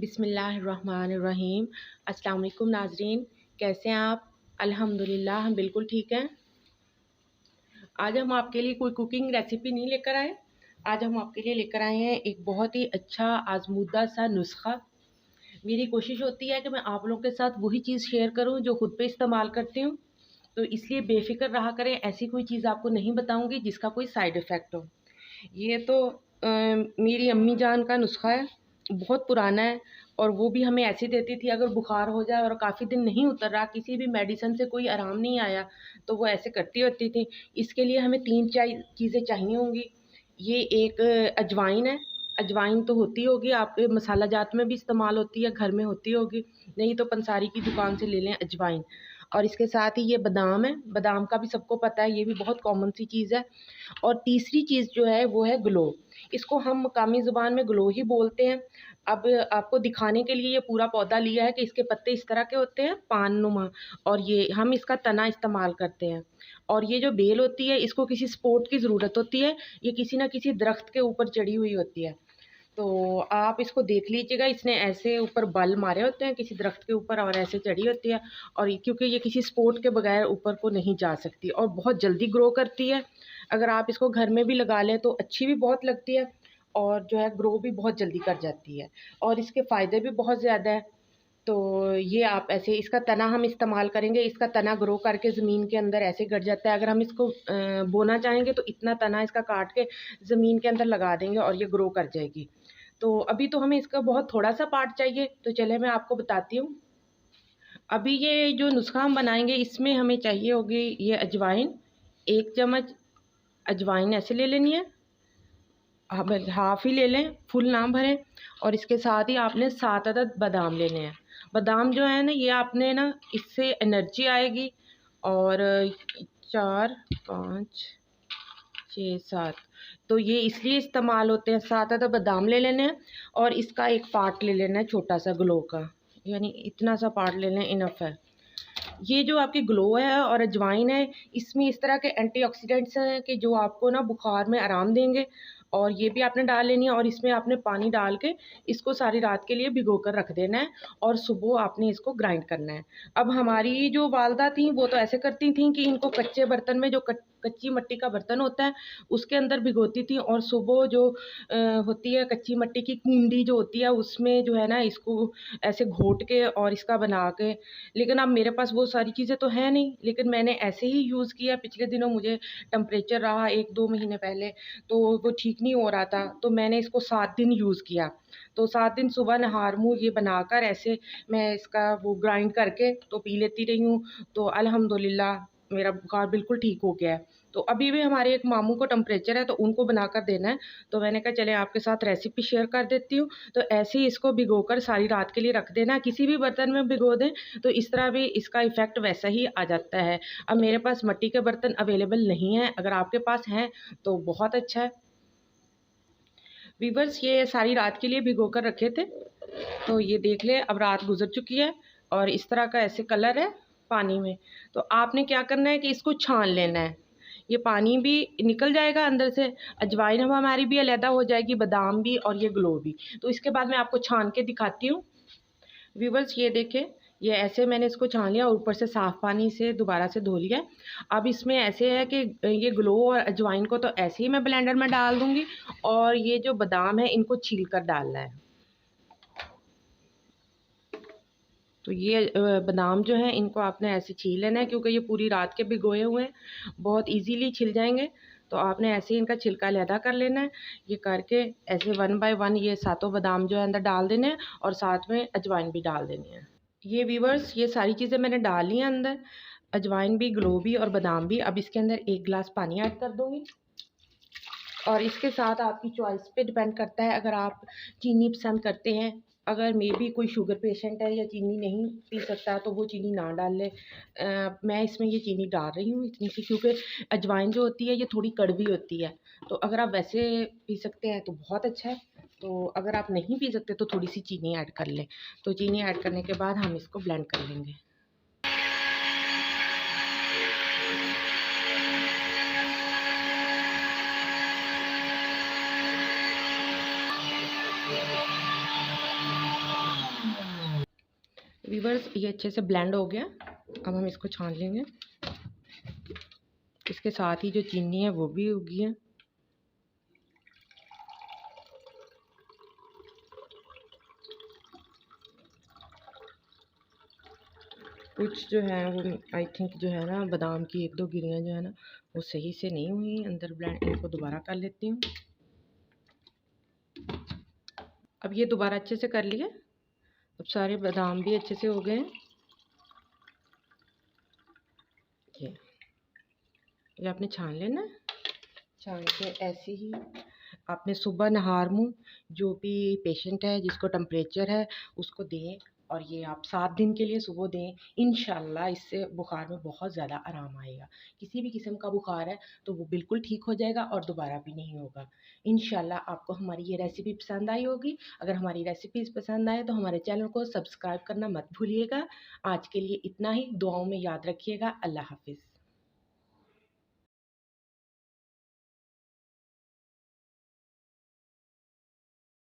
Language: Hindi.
बिस्मिल्लाहिर्रहमानिर्रहीम। अस्सलाम वालेकुम नाज़रीन, कैसे हैं आप? अल्हम्दुलिल्लाह हम बिल्कुल ठीक हैं। आज हम आपके लिए कोई कुकिंग रेसिपी नहीं लेकर आए। आज हम आपके लिए लेकर आए हैं एक बहुत ही अच्छा आजमूदा सा नुस्खा। मेरी कोशिश होती है कि मैं आप लोगों के साथ वही चीज़ शेयर करूं जो खुद पे इस्तेमाल करती हूं, तो इसलिए बेफिक्र रहा करें। ऐसी कोई चीज़ आपको नहीं बताऊंगी जिसका कोई साइड इफ़ेक्ट हो। ये तो मेरी अम्मी जान का नुस्खा है, बहुत पुराना है। और वो भी हमें ऐसी देती थी, अगर बुखार हो जाए और काफ़ी दिन नहीं उतर रहा, किसी भी मेडिसिन से कोई आराम नहीं आया, तो वो ऐसे करती होती थी। इसके लिए हमें 3 चीज़ें चाहिए होंगी। ये एक अजवाइन है। अजवाइन तो होती होगी आपके मसाला जात में भी इस्तेमाल होती है, घर में होती होगी, नहीं तो पंसारी की दुकान से ले लें अजवाइन। और इसके साथ ही ये बादाम है। बादाम का भी सबको पता है, ये भी बहुत कॉमन सी चीज़ है। और तीसरी चीज़ जो है वो है ग्लो। इसको हम मकामी ज़ुबान में ग्लो ही बोलते हैं। अब आपको दिखाने के लिए ये पूरा पौधा लिया है कि इसके पत्ते इस तरह के होते हैं, पान नुमा, और ये हम इसका तना इस्तेमाल करते हैं। और ये जो बेल होती है, इसको किसी सपोर्ट की ज़रूरत होती है, ये किसी न किसी दरख्त के ऊपर चढ़ी हुई होती है। तो आप इसको देख लीजिएगा, इसने ऐसे ऊपर बल मारे होते हैं किसी दरख्त के ऊपर और ऐसे चढ़ी होती है। और क्योंकि ये किसी सपोर्ट के बगैर ऊपर को नहीं जा सकती और बहुत जल्दी ग्रो करती है। अगर आप इसको घर में भी लगा लें तो अच्छी भी बहुत लगती है, और जो है ग्रो भी बहुत जल्दी कर जाती है, और इसके फ़ायदे भी बहुत ज़्यादा है। तो ये आप ऐसे इसका तना हम इस्तेमाल करेंगे। इसका तना ग्रो करके ज़मीन के अंदर ऐसे गड़ जाता है। अगर हम इसको बोना चाहेंगे तो इतना तना इसका काट के ज़मीन के अंदर लगा देंगे और ये ग्रो कर जाएगी। तो अभी तो हमें इसका बहुत थोड़ा-सा पार्ट चाहिए, तो चलिए मैं आपको बताती हूँ। अभी ये जो नुस्खा हम बनाएँगे, इसमें हमें चाहिए होगी ये अजवाइन। 1 चम्मच अजवाइन ऐसे ले लेनी है। हाफ़ ही ले लें, फुल ना भरें। और इसके साथ ही आपने 7 अदद बादाम लेने हैं। बादाम जो है ना, ये आपने ना, इससे एनर्जी आएगी। और 4, 5, 6, 7, तो ये इसलिए इस्तेमाल होते हैं। 7 अदद बादाम ले लेने हैं, और इसका एक पार्ट ले लेना है छोटा-सा ग्लो का, यानी इतना सा पार्ट ले लें, इनफ है। ये जो आपकी ग्लो है और अजवाइन है, इसमें इस तरह के एंटीऑक्सीडेंट्स हैं कि जो आपको ना बुखार में आराम देंगे। और ये भी आपने डाल लेनी है, और इसमें आपने पानी डाल के इसको सारी रात के लिए भिगो कर रख देना है, और सुबह आपने इसको ग्राइंड करना है। अब हमारी जो वालदा थी वो तो ऐसे करती थी कि इनको कच्चे बर्तन में, जो कच्ची मिट्टी का बर्तन होता है, उसके अंदर भिगोती थी, और सुबह जो होती है कच्ची मिट्टी की कूंडी जो होती है, उसमें जो है ना, इसको ऐसे घोट के और इसका बना के। लेकिन अब मेरे पास वो सारी चीज़ें तो हैं नहीं, लेकिन मैंने ऐसे ही यूज़ किया। पिछले दिनों मुझे टेम्परेचर रहा 1-2 महीने पहले, तो वो ठीक नहीं हो रहा था, तो मैंने इसको 7 दिन यूज़ किया। तो 7 दिन सुबह नहार मुँह ये बनाकर ऐसे मैं इसका वो ग्राइंड करके तो पी लेती रही हूँ। तो अल्हम्दुलिल्लाह मेरा बुखार बिल्कुल ठीक हो गया है। तो अभी भी हमारे एक मामू को टेम्परेचर है, तो उनको बनाकर देना है, तो मैंने कहा चलें आपके साथ रेसिपी शेयर कर देती हूँ। तो ऐसे ही इसको भिगोकर सारी रात के लिए रख देना। किसी भी बर्तन में भिगो दें, तो इस तरह भी इसका इफ़ेक्ट वैसा ही आ जाता है। अब मेरे पास मिट्टी के बर्तन अवेलेबल नहीं हैं, अगर आपके पास हैं तो बहुत अच्छा है। वीवर्स, ये सारी रात के लिए भिगो कर रखे थे, तो ये देख लें अब रात गुजर चुकी है, और इस तरह का ऐसे कलर है पानी में। तो आपने क्या करना है कि इसको छान लेना है। ये पानी भी निकल जाएगा अंदर से, अजवाइन अब हमारी भी अलहदा हो जाएगी, बादाम भी और ये ग्लो भी। तो इसके बाद मैं आपको छान के दिखाती हूँ। व्यूवर्स, ये देखें, ये ऐसे मैंने इसको छान लिया और ऊपर से साफ़ पानी से दोबारा से धो लिया। अब इसमें ऐसे है कि ये ग्लो और अजवाइन को तो ऐसे ही मैं ब्लेंडर में डाल दूँगी, और ये जो बादाम है इनको छील कर डालना है। तो ये बादाम जो हैं इनको आपने ऐसे छील लेना है, क्योंकि ये पूरी रात के भिगोए हुए हैं, बहुत इजीली छिल जाएंगे। तो आपने ऐसे ही इनका छिलका अलहदा कर लेना है। ये करके ऐसे 1 बाय 1 ये सातों बादाम जो है अंदर डाल देने हैं, और साथ में अजवाइन भी डाल देनी है। ये व्यूवर्स, ये सारी चीज़ें मैंने डाल ली हैं अंदर, अजवाइन भी, ग्लो भी और बादाम भी। अब इसके अंदर 1 गिलास पानी ऐड कर दूँगी, और इसके साथ आपकी चॉइस पे डिपेंड करता है। अगर आप चीनी पसंद करते हैं, अगर मे बी कोई शुगर पेशेंट है या चीनी नहीं पी सकता, तो वो चीनी ना डाल ले। मैं इसमें ये चीनी डाल रही हूँ इतनी सी, क्योंकि अजवाइन जो होती है ये थोड़ी कड़वी होती है। तो अगर आप वैसे पी सकते हैं तो बहुत अच्छा है, तो अगर आप नहीं पी सकते तो थोड़ी सी चीनी ऐड कर लें। तो चीनी ऐड करने के बाद हम इसको ब्लेंड कर लेंगे। व्यूअर्स, ये अच्छे से ब्लेंड हो गया। अब हम इसको छान लेंगे। इसके साथ ही जो चीनी है वो भी होगी है। कुछ जो है वो आई थिंक जो है ना बादाम की 1-2 गिरियाँ जो है ना वो सही से नहीं हुई अंदर ब्लेंड। इनको दोबारा कर लेती हूँ। अब ये दोबारा अच्छे से कर लिए। अब सारे बादाम भी अच्छे से हो गए हैं। ये आपने छान लेना। छान के ऐसे ही आपने सुबह नहार मुँह जो भी पेशेंट है जिसको टेम्परेचर है उसको दें, और ये आप 7 दिन के लिए सुबह दें। इंशाल्लाह इससे बुखार में बहुत ज़्यादा आराम आएगा। किसी भी किस्म का बुखार है तो वो बिल्कुल ठीक हो जाएगा और दोबारा भी नहीं होगा। इंशाल्लाह आपको हमारी ये रेसिपी पसंद आई होगी। अगर हमारी रेसिपीज़ पसंद आए तो हमारे चैनल को सब्सक्राइब करना मत भूलिएगा। आज के लिए इतना ही। दुआओं में याद रखिएगा। अल्लाह हाफ़िज़।